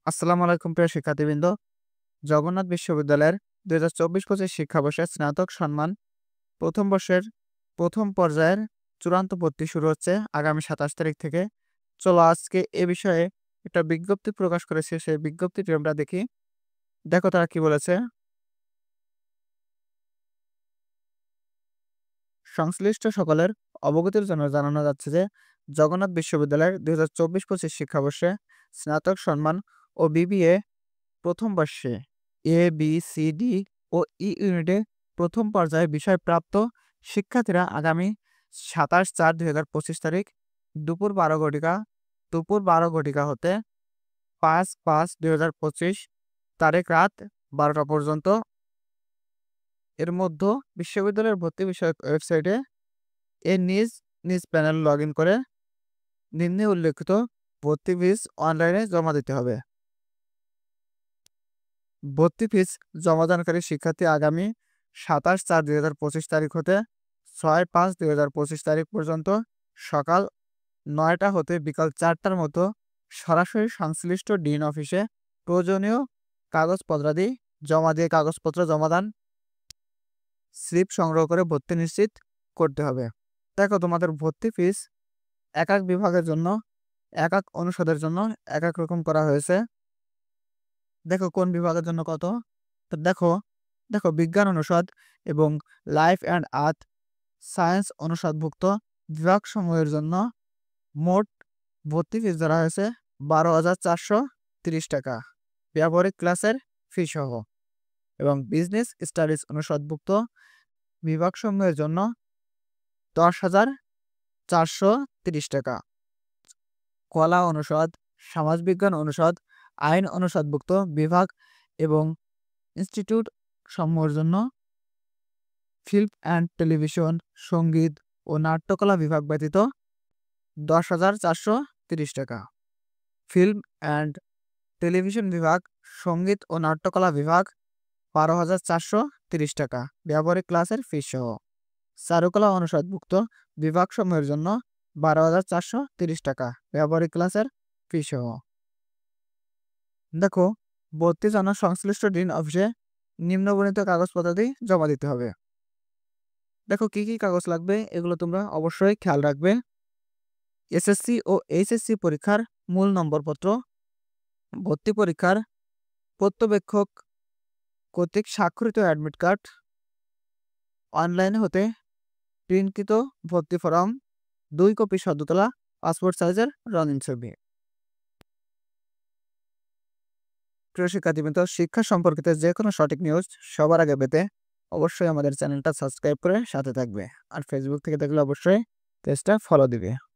আসসালামু আলাইকুম প্রিয় শিক্ষার্থীবৃন্দ। জগন্নাথ বিশ্ববিদ্যালয়ের ২০২৪-২৫ শিক্ষাবর্ষের স্নাতক সম্মান প্রথম বর্ষের প্রথম পর্যায়ের চূড়ান্ত ভর্তি শুরু হচ্ছে আগামী ২৭ তারিখ থেকে। চলো আজকে এ বিষয়ে একটা বিজ্ঞপ্তি প্রকাশ করেছে, সেই বিজ্ঞপ্তিটি আমরা দেখি। দেখো তারা কি বলেছে। সংশ্লিষ্ট সকলের অবগতির জন্য জানানো যাচ্ছে যে জগন্নাথ বিশ্ববিদ্যালয়ের ২০২৪-২৫ শিক্ষাবর্ষে স্নাতক সম্মান ও বিবিএ প্রথম বর্ষে এ, বি, সি, ডি ও ই ইউনিটে প্রথম পর্যায়ে বিষয়প্রাপ্ত শিক্ষার্থীরা আগামী ২৭/৪/২০২৫ তারিখ দুপুর ১২ ঘটিকা হতে ৫/৫/২০২৫ তারিখ রাত ১২টা পর্যন্ত এর মধ্যে বিশ্ববিদ্যালয়ের ভর্তি বিষয়ক ওয়েবসাইটে নিজ নিজ প্যানেল লগ ইন করে নিম্নে উল্লেখিত ভর্তি ফিস অনলাইনে জমা দিতে হবে। ভর্তি ফিস জমাদানকারী শিক্ষার্থী আগামী ২৭/৪/২০২৫ তারিখ হতে ৬/৫/২০২৫ তারিখ পর্যন্ত সকাল ৯টা হতে বিকাল ৪টার মতো সরাসরি সংশ্লিষ্ট ডিন অফিসে প্রয়োজনীয় কাগজপত্রাদি জমা দিয়ে কাগজপত্র জমাদান স্লিপ সংগ্রহ করে ভর্তি নিশ্চিত করতে হবে। দেখো তোমাদের ভর্তি ফিস এক এক বিভাগের জন্য এক এক অনুষদের জন্য এক এক রকম করা হয়েছে। দেখো কোন বিভাগের জন্য কত। তো দেখো বিজ্ঞান অনুষদ এবং লাইফ অ্যান্ড আর্থ সায়েন্স অনুষদভুক্ত বিভাগসমূহের জন্য মোট ভর্তি ফিস ধরা হয়েছে ১২,৪৩০ টাকা ব্যবহারিক ক্লাসের ফি সহ, এবং বিজনেস স্টাডিজ অনুষদভুক্ত বিভাগসমূহের জন্য ১০,৪৩০ টাকা। কলা অনুষদ, সমাজবিজ্ঞান অনুষদ, আইন অনুষদভুক্ত বিভাগ এবং ইনস্টিটিউট সমূহের জন্য ফিল্ম অ্যান্ড টেলিভিশন, সঙ্গীত ও নাট্যকলা বিভাগ ব্যতীত ১০,৪৩০ টাকা। ফিল্ম অ্যান্ড টেলিভিশন বিভাগ, সঙ্গীত ও নাট্যকলা বিভাগ ১২,৪৩০ টাকা ব্যবহারিক ক্লাসের ফি সহ। চারুকলা অনুষদভুক্ত বিভাগসমূহের জন্য ১২,৪৩০ টাকা ব্যবহারিক ক্লাসের ফি সহ। দেখো ভর্তি জন্য সংশ্লিষ্ট ডিন অফিসে নিম্নবর্ণিত কাগজপত্রাদি জমা দিতে হবে। দেখো কি কি কাগজ লাগবে এগুলো তোমরা অবশ্যই খেয়াল রাখবে। এসএসসি ও এইচএসসি পরীক্ষার মূল নম্বরপত্র, ভর্তি পরীক্ষার প্রত্যবেক্ষক কর্তৃক স্বাক্ষরিত অ্যাডমিট কার্ড, অনলাইনে হতে প্রিন্টকৃত ভর্তি ফর্ম ২ কপি সদ্য তোলা পাসপোর্ট সাইজের রঙিন ছবি। প্রিয় শিক্ষার্থীবৃন্দ, শিক্ষা সম্পর্কিত যে কোনো সঠিক নিউজ সবার আগে পেতে অবশ্যই আমাদের চ্যানেলটা সাবস্ক্রাইব করে সাথে থাকবে, আর ফেসবুক থেকে দেখলে অবশ্যই পেজটা ফলো দিবে।